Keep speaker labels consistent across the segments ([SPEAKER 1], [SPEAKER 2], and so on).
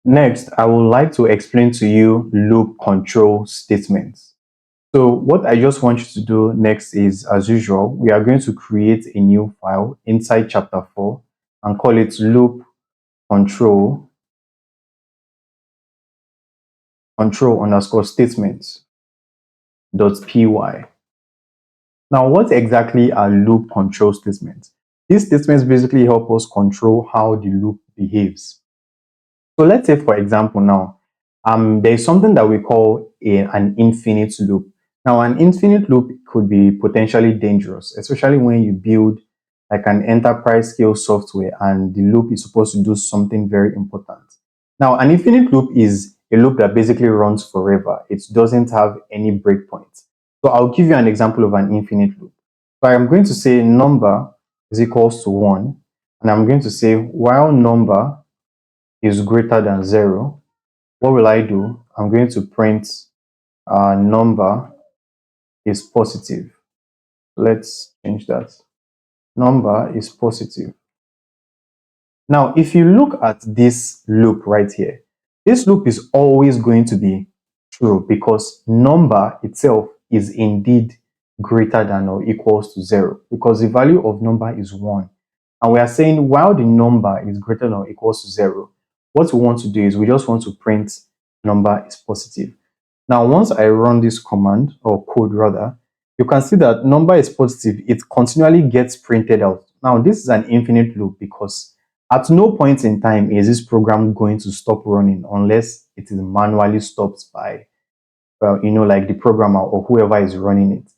[SPEAKER 1] Next, I would like to explain to you loop control statements. So what I just want you to do next is, as usual, we are going to create a new file inside chapter 4 and call it loop control control underscore statements dot py. Now, what exactly are loop control statements? These statements basically help us control how the loop behaves. So let's say, for example, now there's something that we call an infinite loop. Now, an infinite loop could be potentially dangerous, especially when you build like an enterprise scale software and the loop is supposed to do something very important. Now, an infinite loop is a loop that basically runs forever. It doesn't have any breakpoints. So I'll give you an example of an infinite loop. So I'm going to say number is equals to 1, and I'm going to say while number is greater than 0, what will I do? I'm going to print number is positive. Let's change that. Number is positive. Now, if you look at this loop right here, this loop is always going to be true because number itself is indeed greater than or equals to 0 because the value of number is 1. And we are saying while the number is greater than or equals to 0, what we want to do is we just want to print number is positive. Now, once I run this command or code rather, you can see that number is positive. It continually gets printed out. Now, this is an infinite loop because at no point in time is this program going to stop running unless it is manually stopped by, like the programmer or whoever is running it.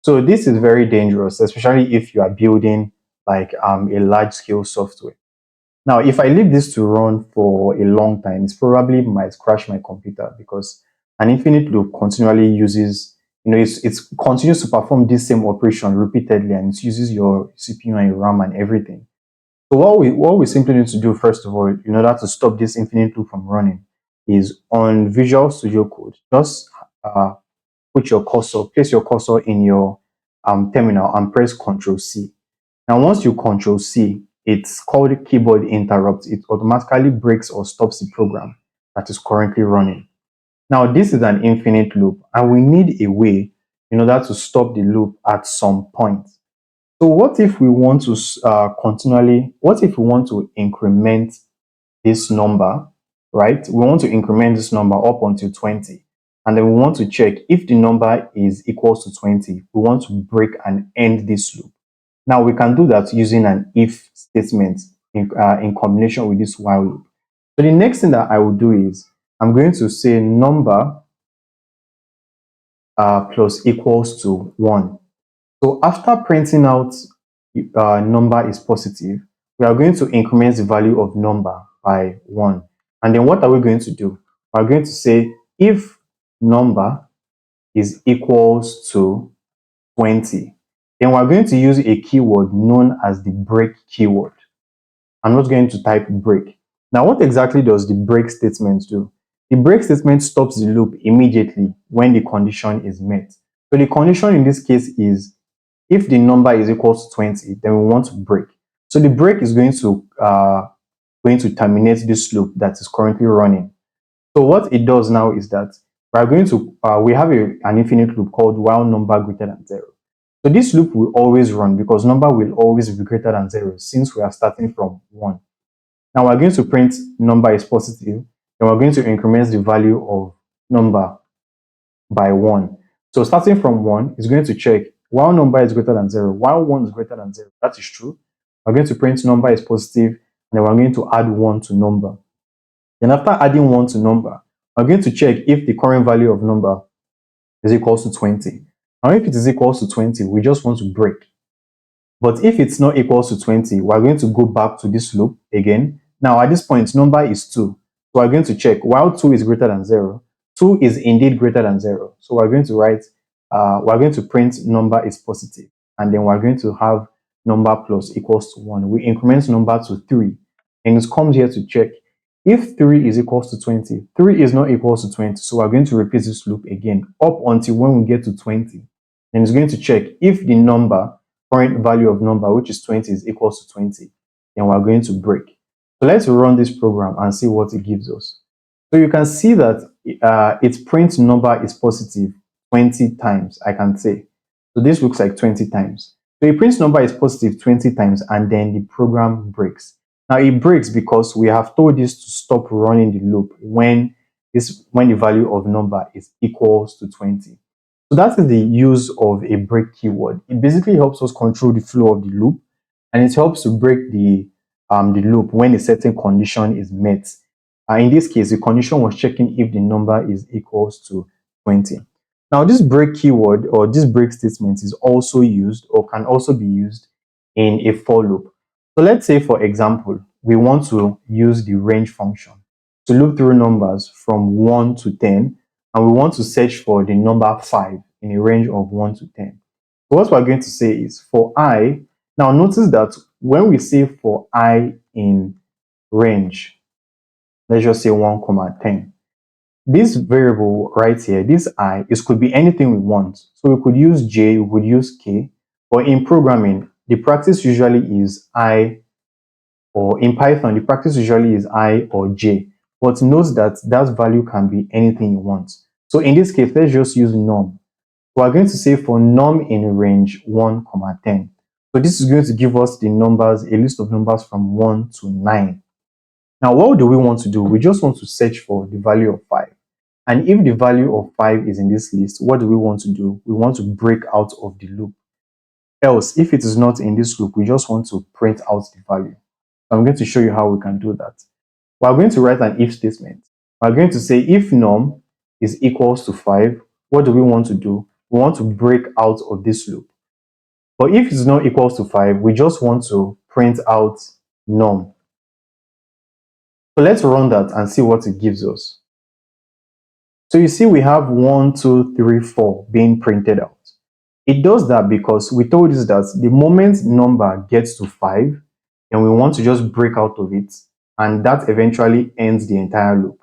[SPEAKER 1] So this is very dangerous, especially if you are building like a large scale software. Now, if I leave this to run for a long time, it probably might crash my computer because an infinite loop continually uses, it continues to perform this same operation repeatedly and it uses your CPU and your RAM and everything. So what we simply need to do first of all, in order to stop this infinite loop from running, is on Visual Studio Code, just place your cursor in your terminal and press Ctrl C. Now, once you Ctrl C, it's called keyboard interrupt. It automatically breaks or stops the program that is currently running. Now, this is an infinite loop, and we need a way in order to stop the loop at some point. So, what if we want to what if we want to increment this number, right? We want to increment this number up until 20. And then we want to check if the number is equals to 20. We want to break and end this loop. Now we can do that using an if statement in combination with this while loop. So the next thing that I will do is I'm going to say number plus equals to 1. So after printing out number is positive, we are going to increment the value of number by 1. And then what are we going to do? We are going to say if number is equals to 20, then we're going to use a keyword known as the break keyword. I'm not going to type break. Now, what exactly does the break statement do? The break statement stops the loop immediately when the condition is met. So the condition in this case is if the number is equal to 20, then we want to break. So the break is going to terminate this loop that is currently running. So what it does now is that we have an infinite loop called while number greater than 0. So this loop will always run because number will always be greater than 0 since we are starting from 1. Now we're going to print number is positive, and we're going to increment the value of number by 1. So starting from 1 is going to check while number is greater than 0, while 1 is greater than 0. That is true. We're going to print number is positive, and then we're going to add 1 to number. Then after adding 1 to number, we're going to check if the current value of number is equals to 20. Now, if it is equals to 20, we just want to break. But if it's not equals to 20, we're going to go back to this loop again. Now, at this point, number is 2. So we're going to check while 2 is greater than 0, 2 is indeed greater than 0. So we're going to print number is positive, and then we're going to have number plus equals to 1. We increment number to 3, and it comes here to check if 3 is equals to 20. 3 is not equals to 20, so we're going to repeat this loop again up until when we get to 20. And it's going to check if the current value of number, which is 20, is equals to 20, then we're going to break. So let's run this program and see what it gives us. So you can see that its print number is positive 20 times, I can say. So this looks like 20 times. So the print number is positive 20 times and then the program breaks. Now it breaks because we have told this to stop running the loop when the value of number is equals to 20. So that is the use of a break keyword. It basically helps us control the flow of the loop, and it helps to break the loop when a certain condition is met. In this case, the condition was checking if the number is equals to 20. Now, this break keyword or this break statement is also used or can also be used in a for loop. So let's say, for example, we want to use the range function to loop through numbers from 1 to 10, and we want to search for the number 5 in a range of 1 to 10. So what we're going to say is for I, now notice that when we say for I in range, let's just say 1 comma 10, this variable right here, this I, is could be anything we want. So we could use J, we could use K, but in programming, the practice usually is I, or in Python, the practice usually is I or J. But note that that value can be anything you want. So in this case, let's just use num. We are going to say for num in range 1 comma 10. So this is going to give us the numbers, a list of numbers from 1 to 9. Now, what do we want to do? We just want to search for the value of 5. And if the value of 5 is in this list, what do we want to do? We want to break out of the loop. Else, if it is not in this loop, we just want to print out the value. So I'm going to show you how we can do that. We are going to write an if statement. We are going to say if num is equals to 5, what do we want to do? We want to break out of this loop. But if it's not equals to 5, we just want to print out num. So let's run that and see what it gives us. So you see we have 1, 2, 3, 4 being printed out. It does that because we told us that the moment number gets to 5, then we want to just break out of it, and that eventually ends the entire loop.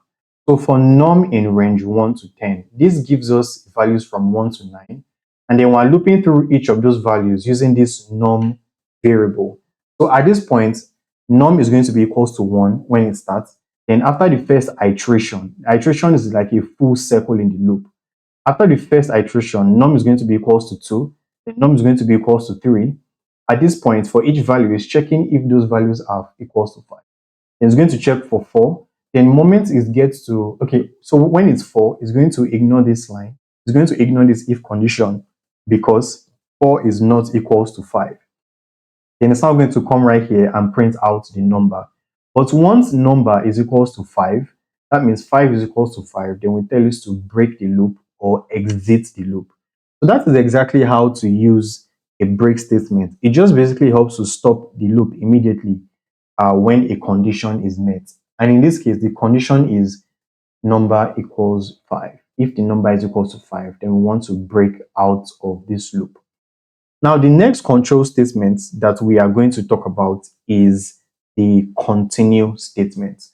[SPEAKER 1] So for num in range 1 to 10, this gives us values from 1 to 9, and then we're looping through each of those values using this num variable. So at this point, num is going to be equals to 1 when it starts. Then after the first iteration is like a full circle in the loop. After the first iteration, num is going to be equals to 2, then num is going to be equals to 3. At this point, for each value, it's checking if those values are equals to 5. Then it's going to check for 4. Then moment it gets to, okay, so when it's 4, it's going to ignore this line. It's going to ignore this if condition because 4 is not equals to 5. Then it's now going to come right here and print out the number. But once number is equals to 5, that means 5 is equals to 5, then we tell us to break the loop or exit the loop. So that is exactly how to use a break statement. It just basically helps to stop the loop immediately when a condition is met. And in this case, the condition is number equals 5. If the number is equals to 5, then we want to break out of this loop. Now, the next control statement that we are going to talk about is the continue statement.